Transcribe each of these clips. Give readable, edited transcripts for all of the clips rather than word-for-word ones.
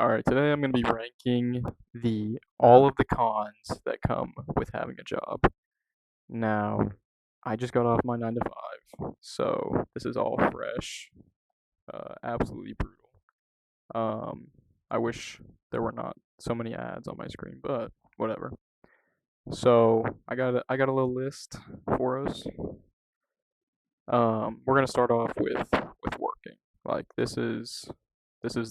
Alright, today I'm gonna be ranking the all of the cons that come with having a job. Now, I just got off my 9 to 5, so this is all fresh, absolutely brutal. Um, I wish there were not so many ads on my screen, but whatever. So, I got a little list for us. We're gonna start off with working. Like this is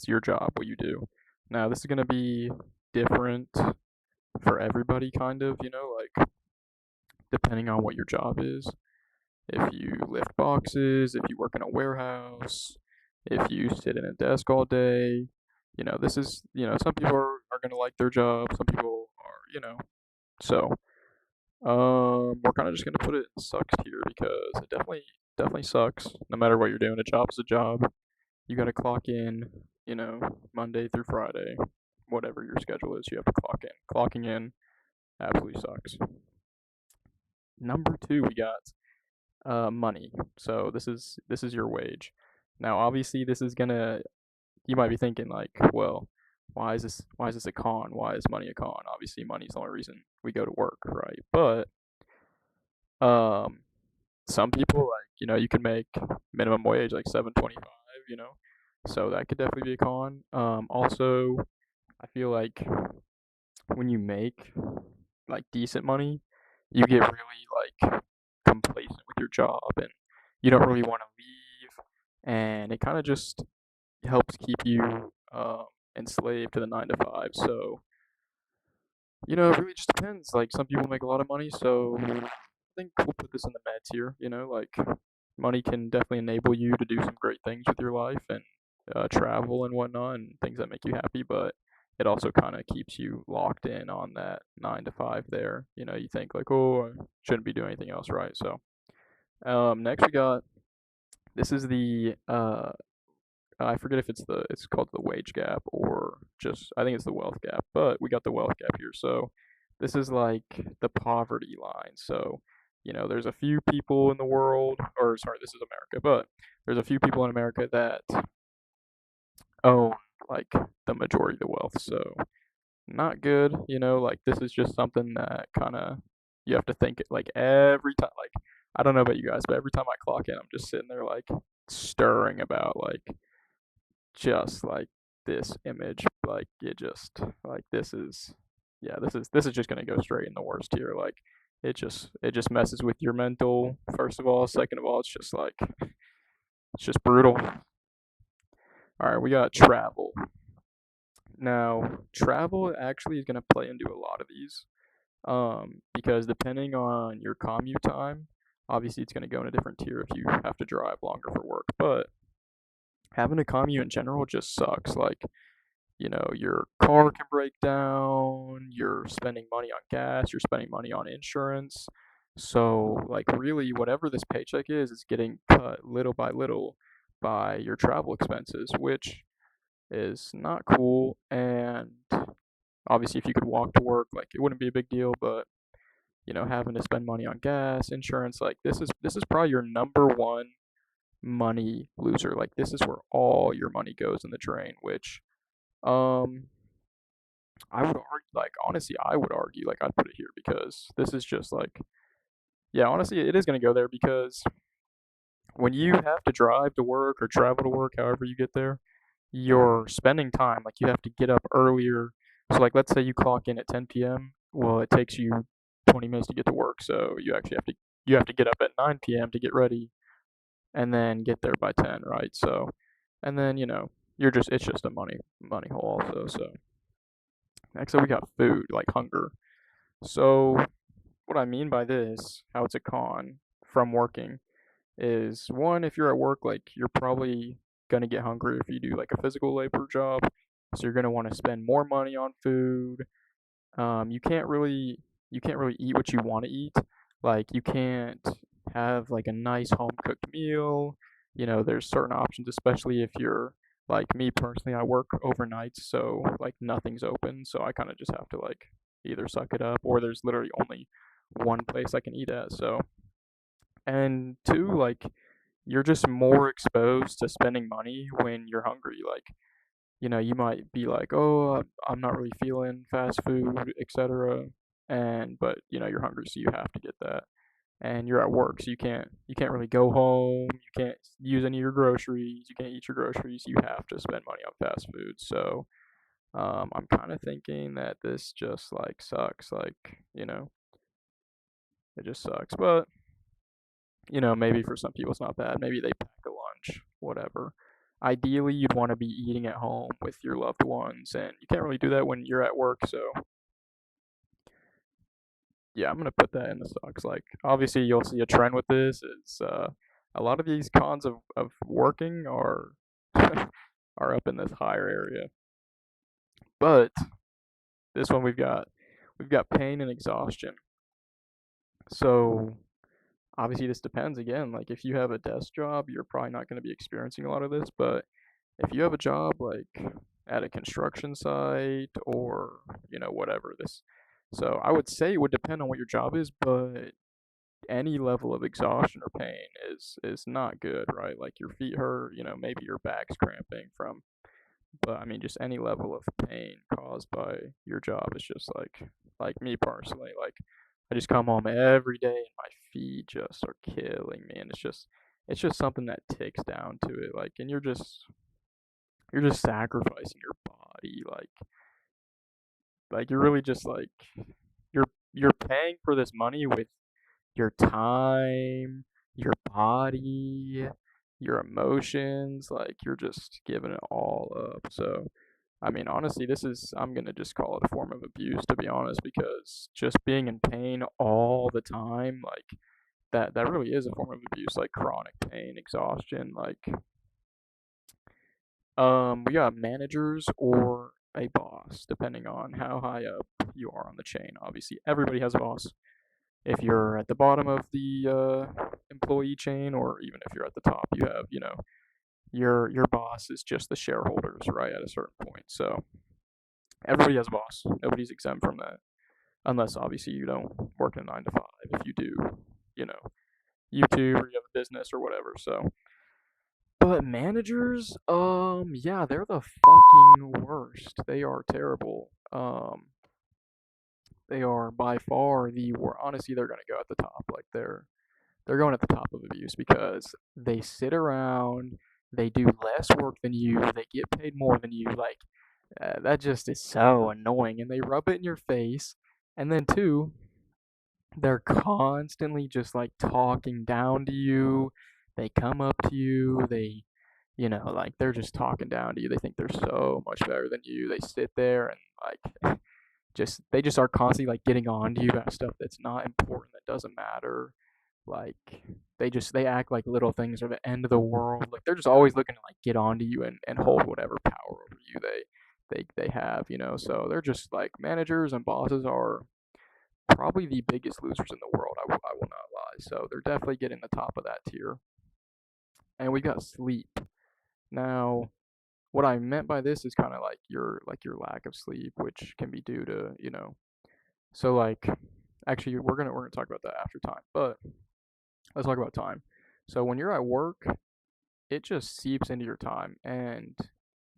your job, what you do. Now, this is gonna be different for everybody, kind of, like depending on what your job is. If you lift boxes, if you work in a warehouse, if you sit in a desk all day, this is, some people are going to like their job, some people are, so, we're kind of just going to put it in sucks tier because it definitely sucks. No matter what you're doing, a job is a job. You got to clock in, Monday through Friday, whatever your schedule is, you have to clock in. Clocking in absolutely sucks. Number two, we got money. So this is your wage. Now, obviously, this is gonna. You might be thinking like, well, why is this a con? Why is money a con? Obviously, money is the only reason we go to work, right? But um, some people like you can make minimum wage like 7.25, so that could definitely be a con. Also, I feel like when you make like decent money, you get really like complacent with your job and you don't really want to leave, and it kind of just helps keep you enslaved to the 9 to 5. So it really just depends. Like some people make a lot of money, so I think we'll put this in the meds here. Like money can definitely enable you to do some great things with your life and travel and whatnot and things that make you happy, but it also kind of keeps you locked in on that 9 to 5 there. You think like, oh, I shouldn't be doing anything else, right? So, next we got this is the I forget if it's called the wage gap or just I think it's the wealth gap, but we got the wealth gap here. So this is like the poverty line. So, there's a few people in the world, or sorry, this is America, but there's a few people in America that own like the majority of the wealth. So not good, like this is just something that kind of you have to think like every time. Like I don't know about you guys, but every time I clock in, I'm just sitting there like stirring about like just like this image, like it just like this is yeah, this is just gonna go straight in the worst tier. Like it just messes with your mental, first of all. Second of all, it's just like it's just brutal. Alright, we got travel. Now, travel actually is gonna play into a lot of these. Because depending on your commute time, obviously it's gonna go in a different tier if you have to drive longer for work. But having a commute in general just sucks. Like your car can break down, you're spending money on gas, you're spending money on insurance. So, like, really, whatever this paycheck is getting cut little by little by your travel expenses, which is not cool. And obviously, if you could walk to work, like, it wouldn't be a big deal, but having to spend money on gas, insurance, like, this is probably your number one money loser. Like, this is where all your money goes in the drain, which um I would argue, like, honestly, I would argue, like, I'd put it here because this is just like, yeah, honestly, it is going to go there because when you have to drive to work or travel to work, however you get there, you're spending time. Like, you have to get up earlier. So, like, let's say you clock in at 10 p.m. Well, it takes you 20 minutes to get to work. So, you have to get up at 9 p.m. to get ready and then get there by 10, right? So, and then, it's just a money hole also. So, next up, we got food, like hunger. So, what I mean by this, how it's a con from working, is one, if you're at work, like you're probably gonna get hungry if you do like a physical labor job. So you're gonna want to spend more money on food. You can't really eat what you want to eat. Like you can't have like a nice home cooked meal. There's certain options, especially if you're like me personally, I work overnight, so like nothing's open, so I kind of just have to like either suck it up or there's literally only one place I can eat at. So, and two, like you're just more exposed to spending money when you're hungry. Like you might be like, "Oh, I'm not really feeling fast food, etc." And but you're hungry, so you have to get that. And you're at work, so you can't really go home. You can't use any of your groceries. You can't eat your groceries. You have to spend money on fast food. So I'm kind of thinking that this just like sucks. Like it just sucks. But maybe for some people it's not bad. Maybe they pack a lunch, whatever. Ideally, you'd want to be eating at home with your loved ones, and you can't really do that when you're at work. So yeah, I'm gonna put that in the sucks. Like obviously, you'll see a trend with this is a lot of these cons of working are are up in this higher area. But this one we've got pain and exhaustion. So obviously this depends again. Like if you have a desk job, you're probably not going to be experiencing a lot of this. But if you have a job like at a construction site or whatever this, so I would say it would depend on what your job is, but any level of exhaustion or pain is not good, right? Like your feet hurt, maybe your back's cramping from, but I mean just any level of pain caused by your job is just like me personally, like I just come home every day and my feet just are killing me, and it's just something that ticks down to it, like, and you're just sacrificing your body, like you're really just like you're paying for this money with your time, your body, your emotions, like you're just giving it all up. So, I mean, honestly, I'm gonna just call it a form of abuse, to be honest, because just being in pain all the time, like that really is a form of abuse, like chronic pain, exhaustion, like we got managers or a boss, depending on how high up you are on the chain. Obviously, everybody has a boss. If you're at the bottom of the employee chain, or even if you're at the top, you have your boss is just the shareholders, right, at a certain point. So everybody has a boss. Nobody's exempt from that, unless obviously you don't work in a 9 to 5. If you do, you know, YouTube or you have a business or whatever. So, but managers, yeah, they're the fucking worst. They are terrible. They are by far the worst. Honestly, they're gonna go at the top. Like they're going at the top of abuse because they sit around, they do less work than you, they get paid more than you. Like that just is so annoying, and they rub it in your face. And then two, they're constantly just like talking down to you. They come up to you. Like they're just talking down to you. They think they're so much better than you. They sit there and like they just are constantly like getting on to you about stuff that's not important, that doesn't matter. Like they act like little things are the end of the world. Like they're just always looking to like get on to you and hold whatever power over you they have. So they're just like managers and bosses are probably the biggest losers in the world. I will not lie. So they're definitely getting the top of that tier. And we got sleep. Now, what I meant by this is kind of like your lack of sleep, which can be due to So like, actually, we're gonna talk about that after time, but let's talk about time. So when you're at work, it just seeps into your time, and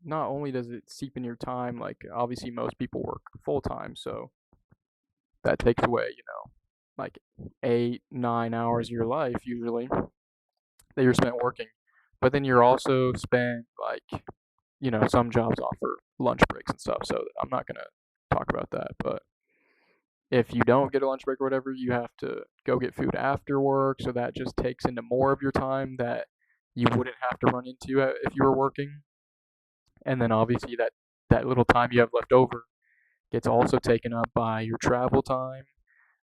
not only does it seep in your time, like obviously most people work full time, so that takes away, like 8, 9 hours of your life usually that you're spent working. But then you're also spent like, some jobs offer lunch breaks and stuff, so I'm not gonna talk about that, but if you don't get a lunch break or whatever, you have to go get food after work, so that just takes into more of your time that you wouldn't have to run into if you were working. And then obviously that little time you have left over gets also taken up by your travel time.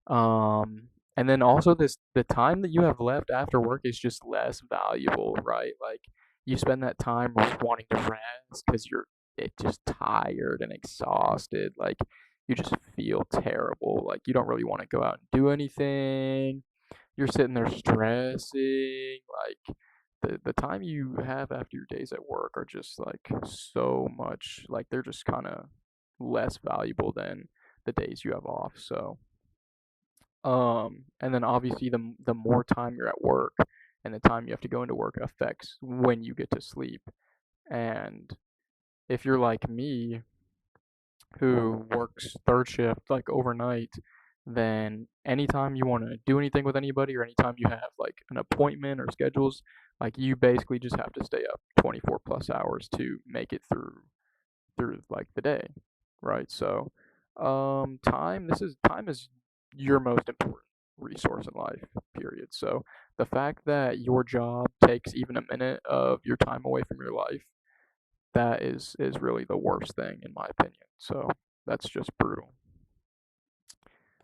And then also the time that you have left after work is just less valuable, right? Like you spend that time wanting to rest because it just tired and exhausted. Like you just feel terrible. Like you don't really want to go out and do anything. You're sitting there stressing. Like the time you have after your days at work are just like so much, like they're just kind of less valuable than the days you have off. So and then obviously the more time you're at work and the time you have to go into work affects when you get to sleep. And if you're like me, who works third shift like overnight, then anytime you want to do anything with anybody or anytime you have like an appointment or schedules, like you basically just have to stay up 24 plus hours to make it through like the day, right? So, time is your most important resource in life, period. So, the fact that your job takes even a minute of your time away from your life, that is really the worst thing in my opinion. So, that's just brutal.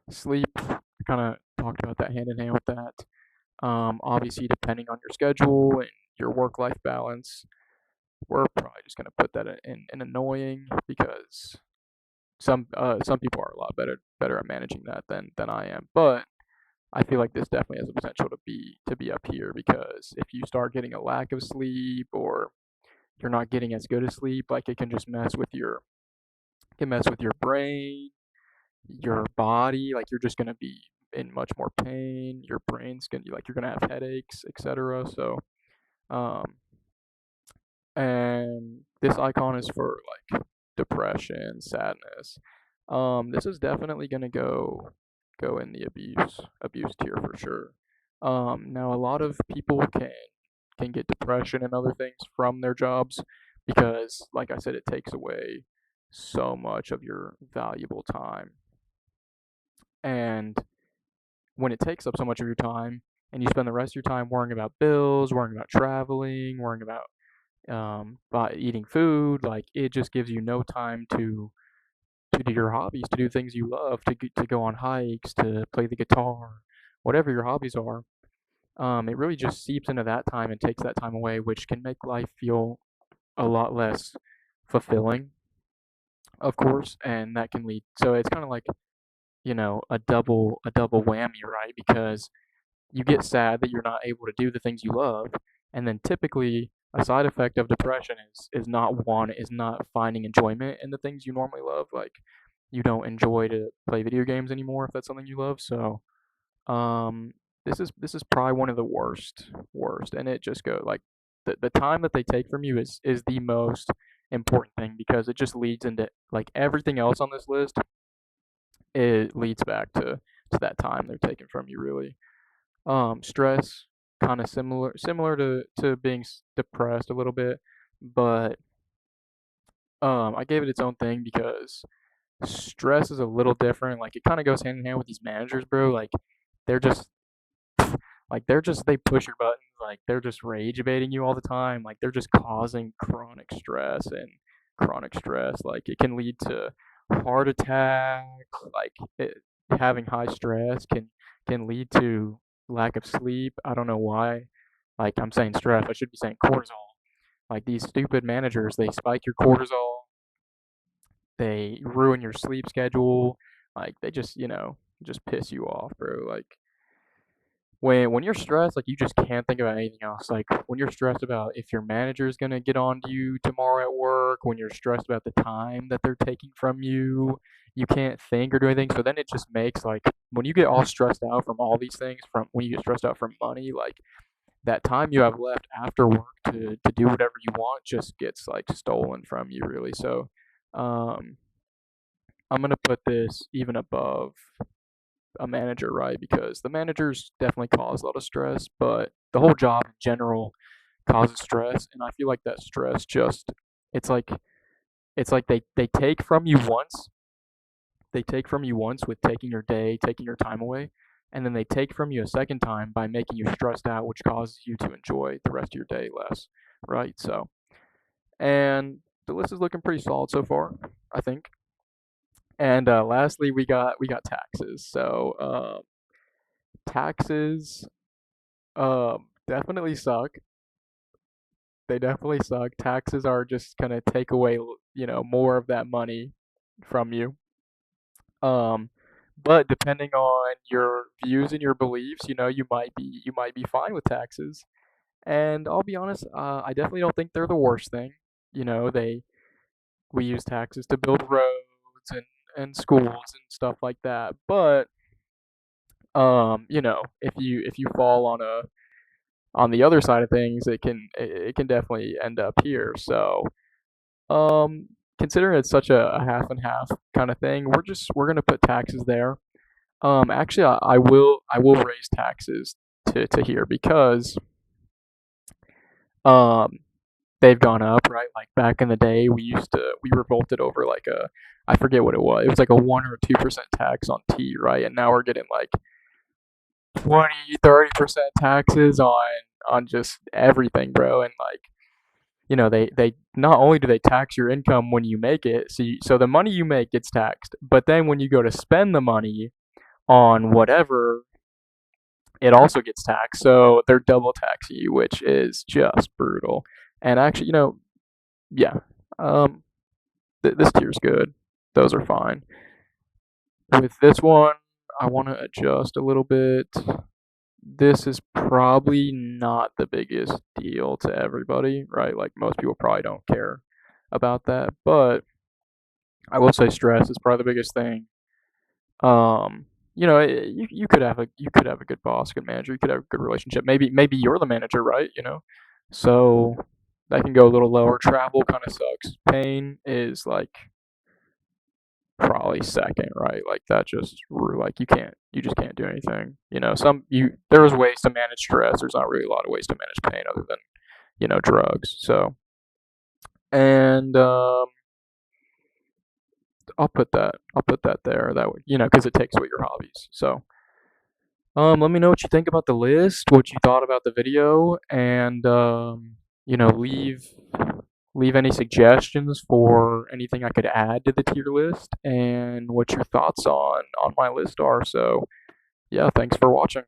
Sleep, kind of talked about that hand in hand with that. Obviously, depending on your schedule and your work life balance, we're probably just gonna put that in annoying because some people are a lot better at managing that than I am. But I feel like this definitely has the potential to be up here because if you start getting a lack of sleep or you're not getting as good as sleep, like it can just mess with your brain, your body, like you're just gonna be in much more pain. Your brain's gonna like you're gonna have headaches, etc. So um and this icon is for like depression, sadness. This is definitely gonna go in the abuse tier for sure. Now a lot of people can get depression and other things from their jobs because, like I said, it takes away so much of your valuable time. And when it takes up so much of your time, and you spend the rest of your time worrying about bills, worrying about traveling, worrying about by eating food, like it just gives you no time to do your hobbies, to do things you love, to go on hikes, to play the guitar, whatever your hobbies are. It really just seeps into that time and takes that time away, which can make life feel a lot less fulfilling, of course, and that can lead. So it's kind of like a double whammy, right? Because you get sad that you're not able to do the things you love, and then typically a side effect of depression is not finding enjoyment in the things you normally love. Like you don't enjoy to play video games anymore if that's something you love. So um, this is probably one of the worst, and it just go like the time that they take from you is the most important thing because it just leads into like everything else on this list. It leads back to that time they're taking from you really. Stress, kind of similar to being depressed a little bit, but I gave it its own thing because stress is a little different. Like it kind of goes hand in hand with these managers, bro. Like they're just they push your buttons. Like they're just rage baiting you all the time. Like they're just causing chronic stress and chronic stress. Like it can lead to heart attacks. Like having high stress can lead to lack of sleep. I don't know why. Like I'm saying stress. I should be saying cortisol. Like these stupid managers, they spike your cortisol. They ruin your sleep schedule. Like they just piss you off, bro. Like when you're stressed, like you just can't think about anything else. Like when you're stressed about if your manager is gonna get on to you tomorrow at work, when you're stressed about the time that they're taking from you, you can't think or do anything. So then it just makes like when you get all stressed out from all these things, from when you get stressed out from money, like that time you have left after work to do whatever you want just gets like stolen from you really. So um I'm gonna put this even above a manager, right? Because the managers definitely cause a lot of stress, but the whole job in general causes stress, and I feel like that stress just it's like they take from you once, they take from you once with taking your day, taking your time away, and then they take from you a second time by making you stressed out, which causes you to enjoy the rest of your day less, right? So, and the list is looking pretty solid so far, I think. And lastly, we got taxes. So taxes definitely suck. They definitely suck. Taxes are just gonna take away, more of that money from you. Um, but depending on your views and your beliefs, you might be fine with taxes. And I'll be honest, I definitely don't think they're the worst thing. You know, we use taxes to build roads and schools and stuff like that. But if you fall on the other side of things, it can definitely end up here. So Um, Considering it's such a half and half kind of thing, we're gonna put taxes there. Actually, I will raise taxes to here because um they've gone up, right? Like back in the day, we revolted over like a I forget what it was. It was like a 1 or 2% tax on tea, right? And now we're getting like 20, 30% taxes on just everything, bro. And like they not only do they tax your income when you make it, so the money you make gets taxed, but then when you go to spend the money on whatever, it also gets taxed. So they're double taxing you, which is just brutal. And actually, yeah, um, this tier's good. Those are fine. With this one, I want to adjust a little bit. This is probably not the biggest deal to everybody, right? Like most people probably don't care about that, but I will say stress is probably the biggest thing. You could have a good boss, good manager, you could have a good relationship. Maybe you're the manager, right? So that can go a little lower. Travel kind of sucks. Pain is like probably second, right? Like that just like you just can't do anything. There's ways to manage stress. There's not really a lot of ways to manage pain other than drugs. So and I'll put that there. That would because it takes away your hobbies. So let me know what you think about the list, what you thought about the video, and leave any suggestions for anything I could add to the tier list and what your thoughts on my list are. So yeah, thanks for watching.